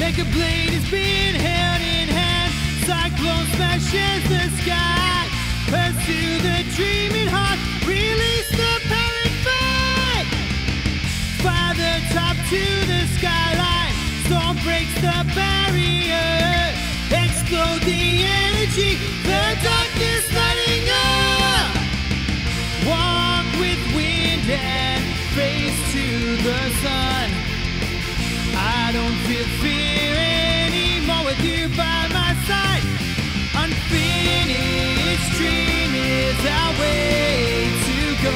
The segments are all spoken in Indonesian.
Mega Blade is being held in hand. Cyclone smashes the sky. Pursue the dreaming heart. Release the parent fight. Fire the top to the skyline. Storm breaks the barrier. Explode the energy. The darkness lighting up. Walk with wind and face to the sun. I don't feel fear anymore with you by my side. Unfinished dream is our way to go.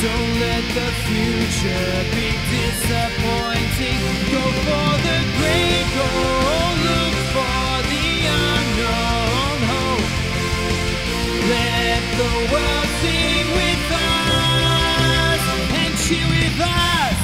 Don't let the future be disappointing. Go for the great goal. Look for the unknown hope. Let the world sing with us and cheer with us.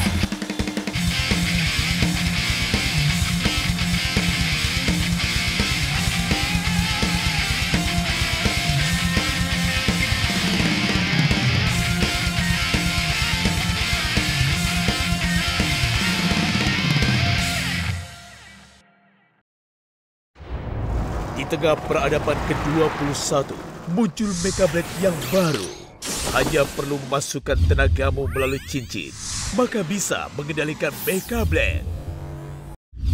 Di tengah peradaban ke-21, muncul Mecha Blade yang baru. Hanya perlu memasukkan tenagamu melalui cincin, maka bisa mengendalikan Mecha Blade.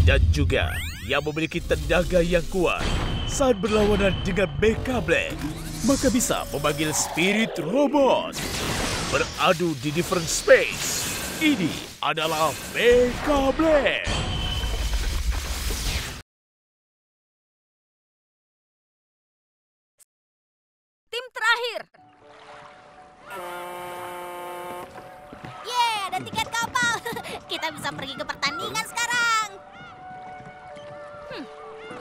Dan juga yang memiliki tenaga yang kuat saat berlawanan dengan Mecha Blade, maka bisa memanggil spirit robot. Beradu di different space. Ini adalah Mecha Blade. Tim terakhir. Yeay, ada tiket kapal. Kita bisa pergi ke pertandingan sekarang.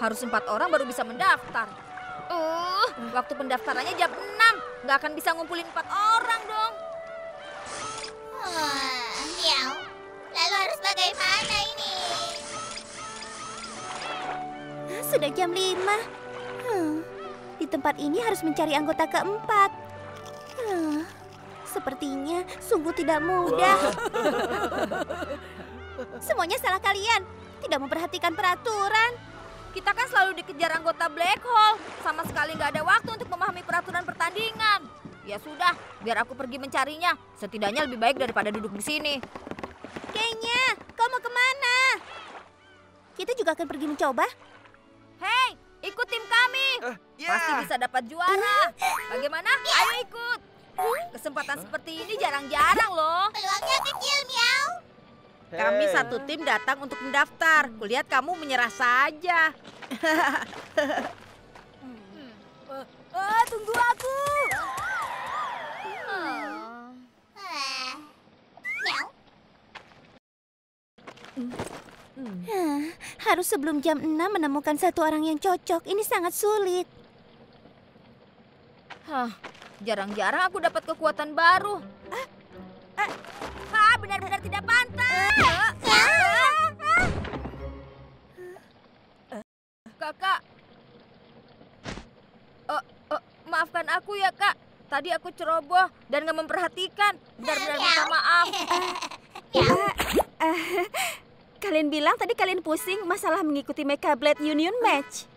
Harus 4 orang baru bisa mendaftar. Waktu pendaftarannya jam 6. Nggak akan bisa ngumpulin 4 orang dong. Miau. Lalu harus bagaimana ini? Sudah jam 5. Di tempat ini harus mencari anggota keempat. Sepertinya sungguh tidak mudah. Semuanya salah kalian. Tidak memperhatikan peraturan. Kita kan selalu dikejar anggota Black Hole. Sama sekali nggak ada waktu untuk memahami peraturan pertandingan. Ya sudah, biar aku pergi mencarinya. Setidaknya lebih baik daripada duduk di sini. Kayaknya, kau mau kemana? Kita juga akan pergi mencoba. Hei, ikut tim kami. Pasti bisa dapat juara. Bagaimana? Ayo ikut. Kesempatan seperti ini jarang-jarang loh. Peluangnya kecil, Miau. Kami satu tim datang untuk mendaftar. Kulihat kamu menyerah saja. Tunggu aku. Miau. Harus sebelum jam 6 menemukan satu orang yang cocok. Ini sangat sulit. Jarang-jarang aku dapat kekuatan baru. Benar-benar tidak pantas. Kakak. Maafkan aku ya, Kak. Tadi aku ceroboh dan nggak memperhatikan. Benar-benar minta maaf. Kalian bilang tadi kalian pusing masalah mengikuti Mecha Blade Union Match.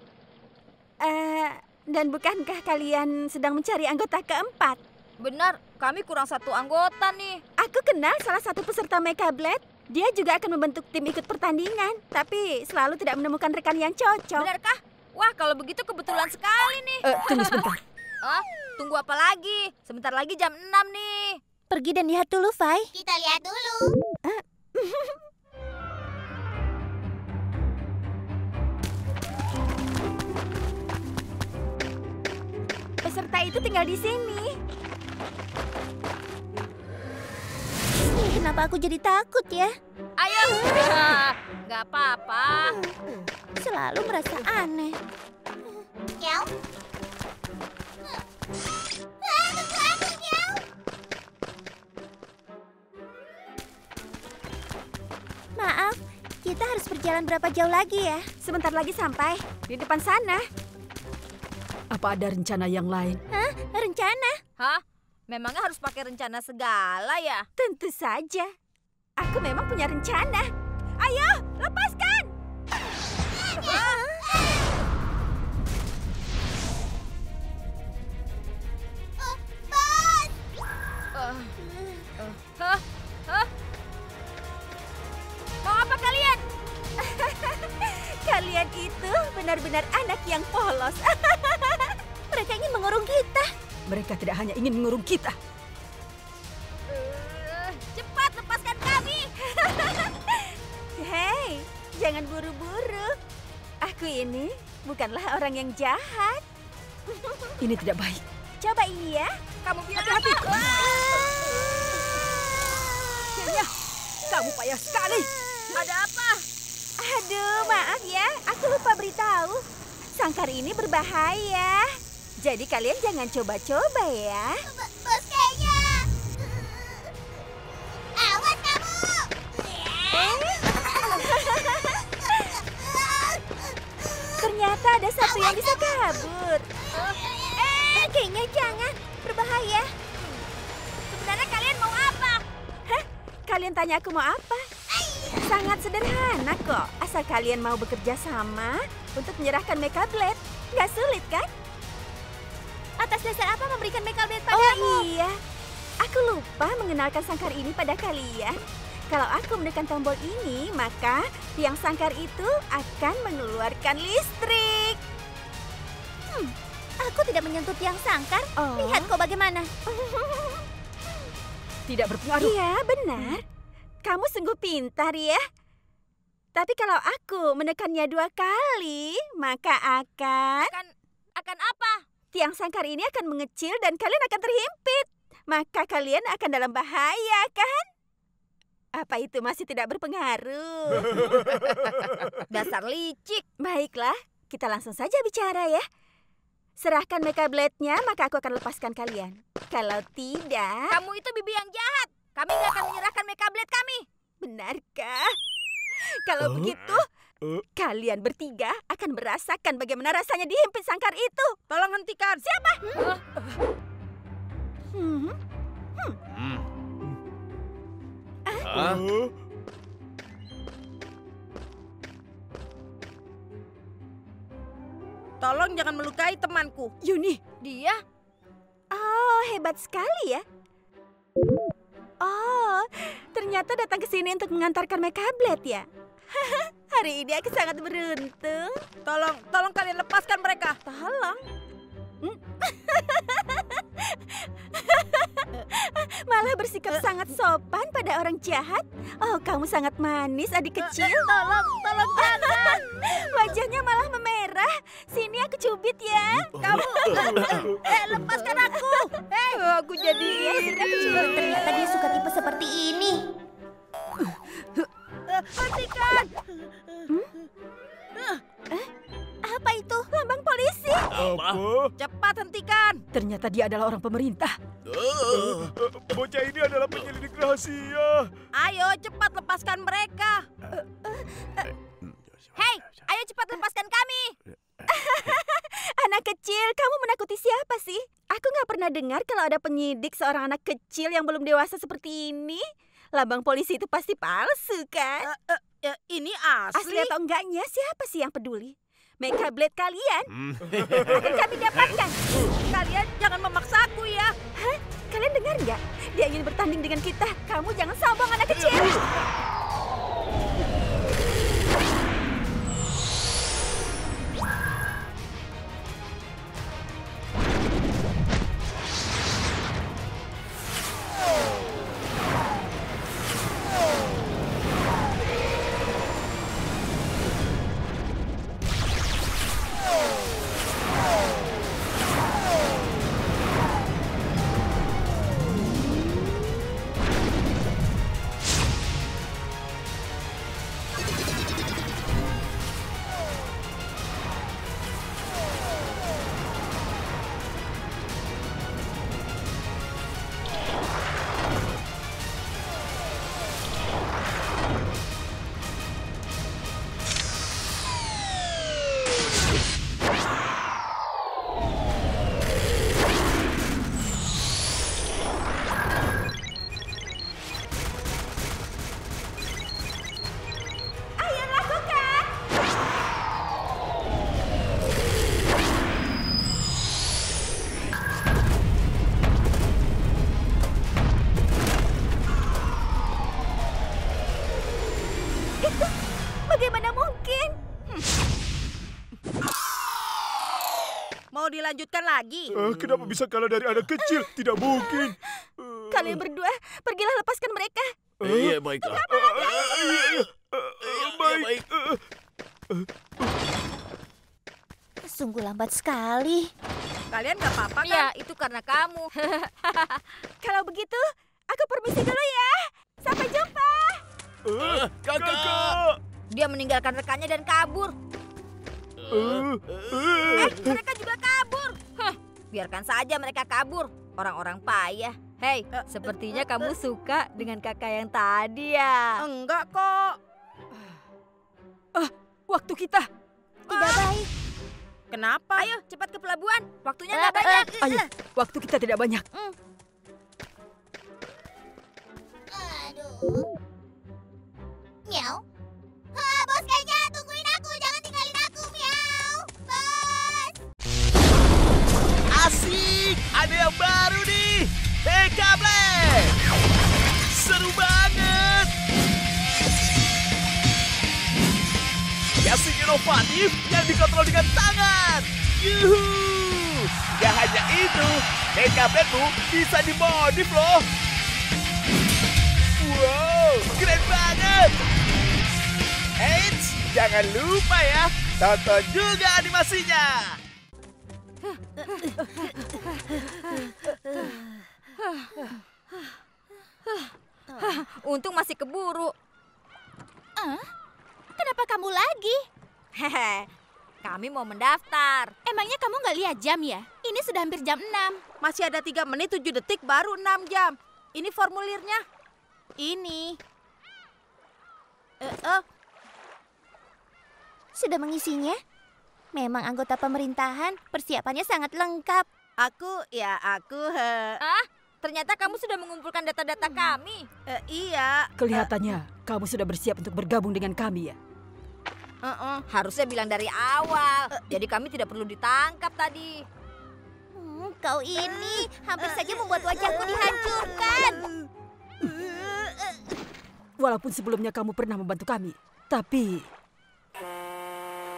Dan bukankah kalian sedang mencari anggota keempat? Benar, kami kurang satu anggota nih. Aku kenal salah satu peserta Mecha Blade. Dia juga akan membentuk tim ikut pertandingan, tapi selalu tidak menemukan rekan yang cocok. Benarkah? Wah, kalau begitu kebetulan sekali nih. Tunggu sebentar. Tunggu apa lagi? Sebentar lagi jam 6 nih. Pergi dan lihat dulu, Fai. Kita lihat dulu. Peserta itu tinggal di sini. Kenapa aku jadi takut ya? Ayo. Nggak apa-apa. Selalu merasa aneh. Miau. Tunggu aku, Miau. Maaf, kita harus berjalan berapa jauh lagi ya? Sebentar lagi sampai. Di depan sana. Apa ada rencana yang lain? Hah? Rencana? Hah? Memangnya harus pakai rencana segala ya? Tentu saja. Aku memang punya rencana. Ayo, lepaskan! Kalian itu benar-benar anak yang polos. Mereka ingin mengurung kita. Mereka tidak hanya ingin mengurung kita. Cepat lepaskan kami. Hei, jangan buru-buru. Aku ini bukanlah orang yang jahat. Ini tidak baik. Coba ini ya. Kamu bilang Hati-hati. apa? Akhirnya, kamu payah sekali. Ada apa? Aduh, maaf ya. Aku lupa beritahu. Sangkar ini berbahaya. Jadi kalian jangan coba-coba ya. Bos kayaknya. Awas kamu. Ternyata ada satu yang bisa kabur. Kayaknya jangan. Berbahaya. Sebenarnya kalian mau apa? Hah? Kalian tanya aku mau apa? Sangat sederhana kok. Asal kalian mau bekerja sama untuk menyerahkan Mecha Blade. Nggak sulit kan? Atas dasar apa memberikan Mecha Blade Oh padamu? iya, aku lupa mengenalkan sangkar ini pada kalian. Kalau aku menekan tombol ini, maka tiang sangkar itu akan mengeluarkan listrik. Aku tidak menyentuh tiang sangkar. Oh. Lihat kau bagaimana. Tidak berpengaruh. Iya, benar. Kamu sungguh pintar ya. Tapi kalau aku menekannya 2 kali, maka akan... Akan apa? Tiang sangkar ini akan mengecil dan kalian akan terhimpit. Maka kalian akan dalam bahaya, kan? Apa itu masih tidak berpengaruh? Dasar licik. Baiklah, kita langsung saja bicara ya. Serahkan Mecha Blade-nya, maka aku akan lepaskan kalian. Kalau tidak... Kamu itu bibi yang jahat. Kami nggak akan menyerahkan Mecha Blade kami. Benarkah? Kalau begitu, kalian bertiga akan merasakan bagaimana rasanya dihimpit sangkar itu. Tolong hentikan. Siapa? Tolong jangan melukai temanku. Yuni, Dia? oh hebat sekali ya. Oh, ternyata datang ke sini untuk mengantarkan Mecha Blade ya. Hari ini aku sangat beruntung. Tolong kalian lepaskan mereka. Tolong. Malah bersikap sangat sopan pada orang jahat. Oh, kamu sangat manis, adik kecil. Tolong jangan. Wajahnya malah memerah. Sini aku cubit ya. Kamu. Lepaskan aku. Aku jadi iri. Ternyata dia suka tipe seperti ini. Hentikan. Apa itu? Lambang polisi. Apa? Cepat hentikan. Ternyata dia adalah orang pemerintah. Bocah ini adalah penyelidik rahasia. Ayo cepat lepaskan mereka. Hei, ayo cepat lepaskan kami. Anak kecil, kamu menakuti siapa sih? Aku nggak pernah dengar kalau ada penyidik seorang anak kecil yang belum dewasa seperti ini. Lambang polisi itu pasti palsu, kan? Ini Asli atau enggaknya, siapa sih yang peduli? Mecha Blade kalian akan kami dapatkan. Kalian jangan memaksaku ya. Hah? Kalian dengar nggak? Dia ingin bertanding dengan kita. Kamu jangan sombong, anak kecil. Mau dilanjutkan lagi? Kenapa bisa kalah dari anak kecil? Tidak mungkin. Kalian berdua, pergilah lepaskan mereka. Iya, baiklah. Baik. Sungguh lambat sekali. Kalian gak apa-apa kan? Ya, itu karena kamu. Kalau begitu, aku permisi dulu ya. Sampai jumpa. Kakak! Dia meninggalkan rekannya dan kabur. Mereka juga kabur. Biarkan saja mereka kabur. Orang-orang payah. Hei, sepertinya kamu suka dengan kakak yang tadi ya. Enggak kok. Waktu kita. Tidak baik. Kenapa? Ayo, cepat ke pelabuhan. Waktunya nggak banyak. Ayo, waktu kita tidak banyak. Aduh. Miau. Bos kayaknya tungguin aku, jangan tinggalin aku, miau. Bos. Asik! Ada yang baru nih! Beyblade! Seru banget! Gasing inovatif yang dikontrol dengan tangan! Yuhu! Gak hanya itu, Beyblade-mu bisa dimodif loh! Wow, keren banget! Eits, jangan lupa ya, tonton juga animasinya! Untung masih keburu. Kenapa kamu lagi? Hehe, kami mau mendaftar. Emangnya kamu nggak lihat jam ya? Ini sudah hampir jam 6. Masih ada 3 menit 7 detik baru 6 jam. Ini formulirnya. Ini. Sudah mengisinya? Memang anggota pemerintahan, persiapannya sangat lengkap. Aku. Ternyata kamu sudah mengumpulkan data-data kami. Iya. Kelihatannya kamu sudah bersiap untuk bergabung dengan kami ya. Harusnya bilang dari awal. Jadi kami tidak perlu ditangkap tadi. Kau ini hampir saja membuat wajahku dihancurkan. Walaupun sebelumnya kamu pernah membantu kami, tapi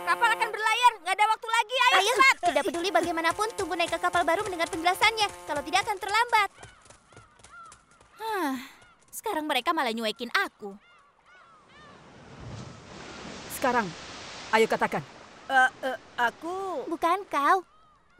Kapal akan berlayar, nggak ada waktu lagi. Ayo, Ayo, cepat. tidak peduli bagaimanapun, tunggu naik ke kapal baru mendengar penjelasannya. Kalau tidak akan terlambat. Sekarang mereka malah nyuekin aku. sekarang, ayo katakan. Aku. Bukan kau.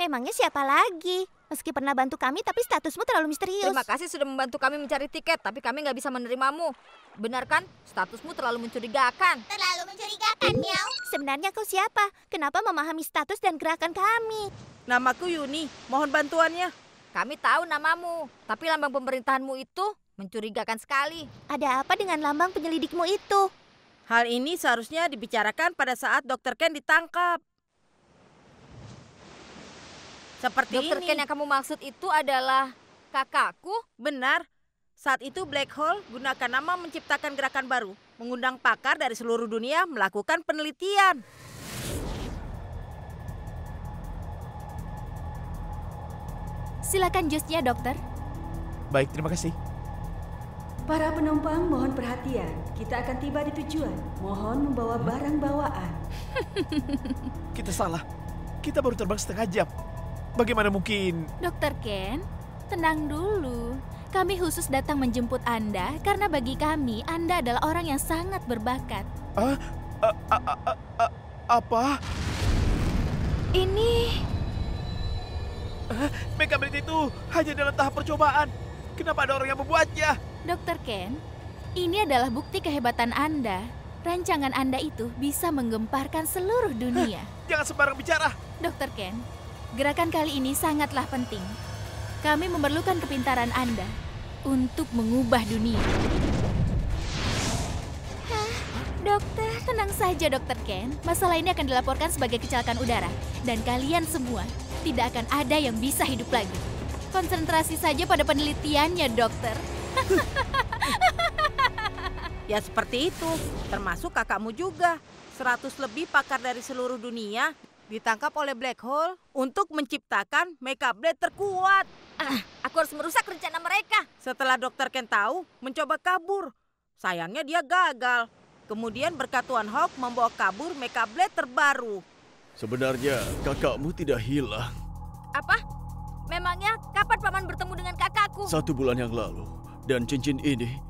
Memangnya siapa lagi? Meski pernah bantu kami, tapi statusmu terlalu misterius. Terima kasih sudah membantu kami mencari tiket, tapi kami nggak bisa menerimamu. Benar kan? Statusmu terlalu mencurigakan. Terlalu mencurigakan, miau. Sebenarnya kau siapa? Kenapa memahami status dan gerakan kami? Namaku Yuni. Mohon bantuannya. Kami tahu namamu, tapi lambang pemerintahanmu itu mencurigakan sekali. Ada apa dengan lambang penyelidikmu itu? Hal ini seharusnya dibicarakan pada saat Dr. Ken ditangkap. Seperti Dokter ini. Ken yang kamu maksud itu adalah kakakku? Benar. Saat itu Black Hole gunakan nama menciptakan gerakan baru. Mengundang pakar dari seluruh dunia melakukan penelitian. Silakan jusnya, dokter. Baik, terima kasih. Para penumpang mohon perhatian. Kita akan tiba di tujuan. Mohon membawa barang bawaan. Kita salah. Kita baru terbang setengah jam. Bagaimana mungkin? Dokter Ken, tenang dulu. Kami khusus datang menjemput Anda karena bagi kami Anda adalah orang yang sangat berbakat. Apa? Ini Beyblade itu hanya dalam tahap percobaan. Kenapa ada orang yang membuatnya? Dokter Ken, ini adalah bukti kehebatan Anda. Rancangan Anda itu bisa menggemparkan seluruh dunia. Jangan sembarang bicara. Dokter Ken, gerakan kali ini sangatlah penting. Kami memerlukan kepintaran Anda untuk mengubah dunia. Dokter, tenang saja Dokter Ken. Masalah ini akan dilaporkan sebagai kecelakaan udara. Dan kalian semua tidak akan ada yang bisa hidup lagi. Konsentrasi saja pada penelitiannya, dokter. Ya seperti itu. Termasuk kakakmu juga. 100 lebih pakar dari seluruh dunia ditangkap oleh Black Hole untuk menciptakan Mecha Blade terkuat. Aku harus merusak rencana mereka. Setelah Dr. Ken tahu, mencoba kabur. Sayangnya dia gagal. Kemudian berkat Tuan Hawk membawa kabur Mecha Blade terbaru. Sebenarnya kakakmu tidak hilang. Apa? Memangnya kapan Paman bertemu dengan kakakku? 1 bulan yang lalu. Dan cincin ini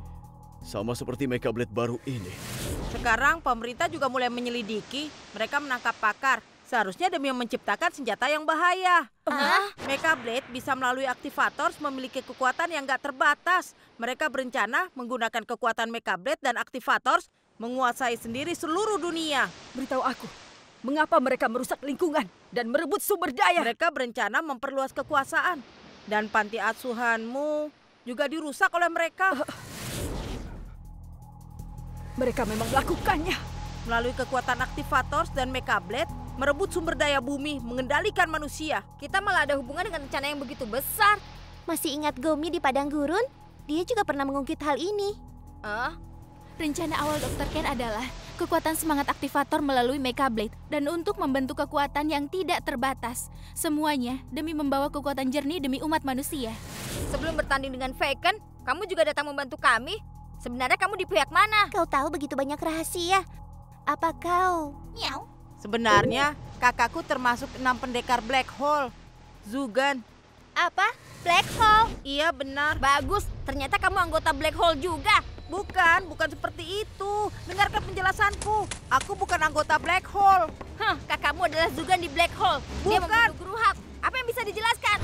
sama seperti Mecha Blade baru ini. Sekarang pemerintah juga mulai menyelidiki. Mereka menangkap pakar. Seharusnya demi menciptakan senjata yang bahaya. Mecha Blade bisa melalui aktivators memiliki kekuatan yang gak terbatas. Mereka berencana menggunakan kekuatan Mecha Blade dan aktivators menguasai sendiri seluruh dunia. Beritahu aku, mengapa mereka merusak lingkungan dan merebut sumber daya? Mereka berencana memperluas kekuasaan. Dan panti asuhanmu juga dirusak oleh mereka. Mereka memang melakukannya. Melalui kekuatan aktivators dan Mecha Blade, merebut sumber daya bumi, mengendalikan manusia. Kita malah ada hubungan dengan rencana yang begitu besar. Masih ingat Gomi di padang gurun? Dia juga pernah mengungkit hal ini. Rencana awal Dr. Ken adalah kekuatan semangat aktivator melalui Mecha Blade dan untuk membentuk kekuatan yang tidak terbatas. Semuanya demi membawa kekuatan jernih demi umat manusia. Sebelum bertanding dengan Faken, kamu juga datang membantu kami. Sebenarnya kamu di pihak mana? Kau tahu begitu banyak rahasia. Apa kau? Miau. Sebenarnya kakakku termasuk 6 pendekar Black Hole. Zugan. Apa? Black Hole? Iya benar. Bagus, ternyata kamu anggota Black Hole juga. Bukan seperti itu. Dengarkan penjelasanku. Aku bukan anggota Black Hole. Kakakmu adalah Zugan di Black Hole. Dia Bukan. membunuh Guru Hawk. Apa yang bisa dijelaskan?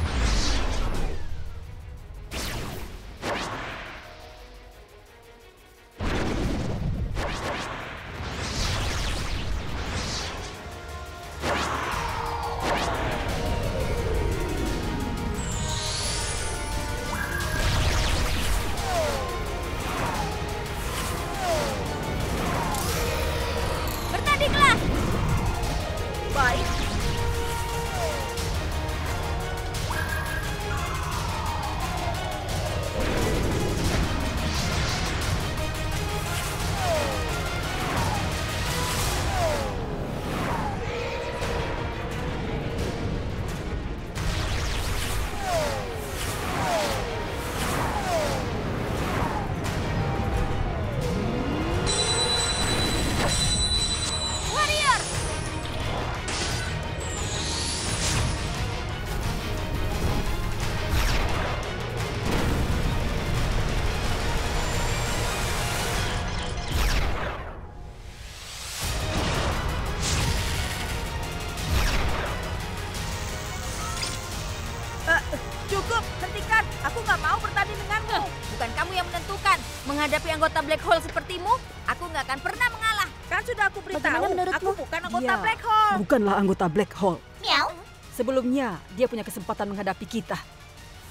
Bertandinglah. Baik. Warrior. Cukup, hentikan. Aku nggak mau bertanding denganmu. Bukan kamu yang menentukan. Menghadapi anggota Black Hole sepertimu, aku nggak akan pernah mengalah. Kan sudah aku beritahu, Bagaimana menurutmu? aku bukan anggota Dia Black Hole. bukanlah anggota Black Hole. Miau. Sebelumnya, dia punya kesempatan menghadapi kita.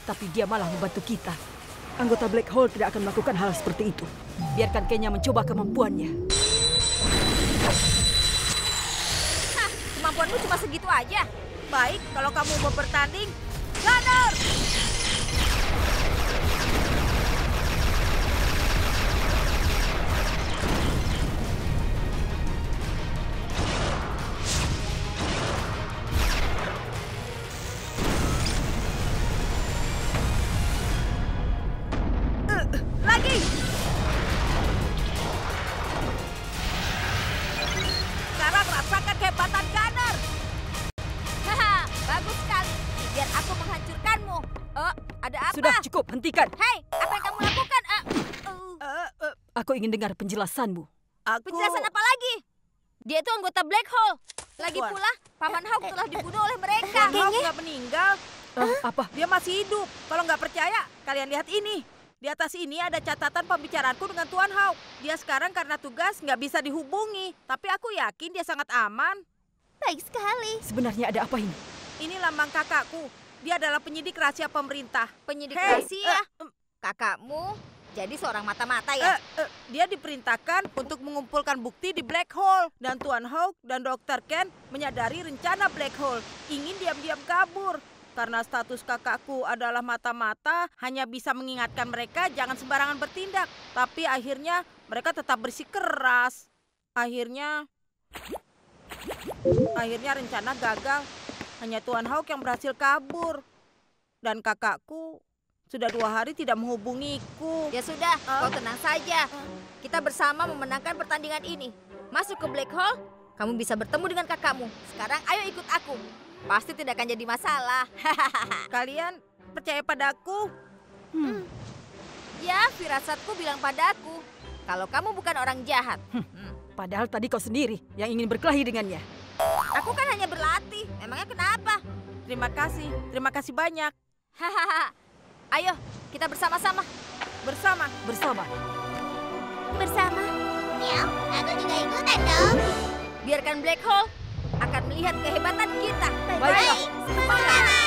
Tapi dia malah membantu kita. Anggota Black Hole tidak akan melakukan hal seperti itu. Biarkan Kenya mencoba kemampuannya. Kemampuanmu cuma segitu aja. Baik, kalau kamu mau bertanding, Gunner! Lagi! Sekarang rasakan kehebatan Gunner! Haha, bagus sekali. Biar aku menghancurkanmu. Ada apa? Sudah cukup, hentikan. Hei, apa yang kamu lakukan? Aku ingin dengar penjelasanmu. Penjelasan apa lagi? Dia itu anggota Black Hole. Lagi Tuan. pula, Paman Hawk telah dibunuh oleh mereka. Tuan Hawk nggak meninggal, Apa? dia masih hidup. Kalau nggak percaya, kalian lihat ini. Di atas ini ada catatan pembicaraanku dengan Tuan Hawk. Dia sekarang karena tugas nggak bisa dihubungi. Tapi aku yakin dia sangat aman. Baik sekali. Sebenarnya ada apa ini? Ini lambang kakakku. Dia adalah penyidik rahasia pemerintah. Penyidik Hei, rahasia. Kakakmu jadi seorang mata-mata ya? Dia diperintahkan untuk mengumpulkan bukti di Black Hole. Dan Tuan Hawk dan Dr. Ken menyadari rencana Black Hole. Ingin diam-diam kabur. Karena status kakakku adalah mata-mata, hanya bisa mengingatkan mereka jangan sembarangan bertindak. Tapi akhirnya mereka tetap bersikeras. Akhirnya rencana gagal. Hanya Tuan Hawk yang berhasil kabur. Dan kakakku Sudah 2 hari tidak menghubungiku. Ya sudah, kau tenang saja. Kita bersama memenangkan pertandingan ini. Masuk ke Black Hole, kamu bisa bertemu dengan kakakmu. Sekarang ayo ikut aku. Pasti tidak akan jadi masalah. Kalian percaya padaku? Ya, firasatku bilang padaku. Kalau kamu bukan orang jahat. Padahal tadi kau sendiri yang ingin berkelahi dengannya. Aku kan hanya berlatih. Emangnya kenapa? Terima kasih banyak. Hahaha. Ayo, kita bersama-sama. Bersama. Bersama. Miau, aku juga ikutan dong. Biarkan Black Hole akan melihat kehebatan kita. Baiklah. Semangat.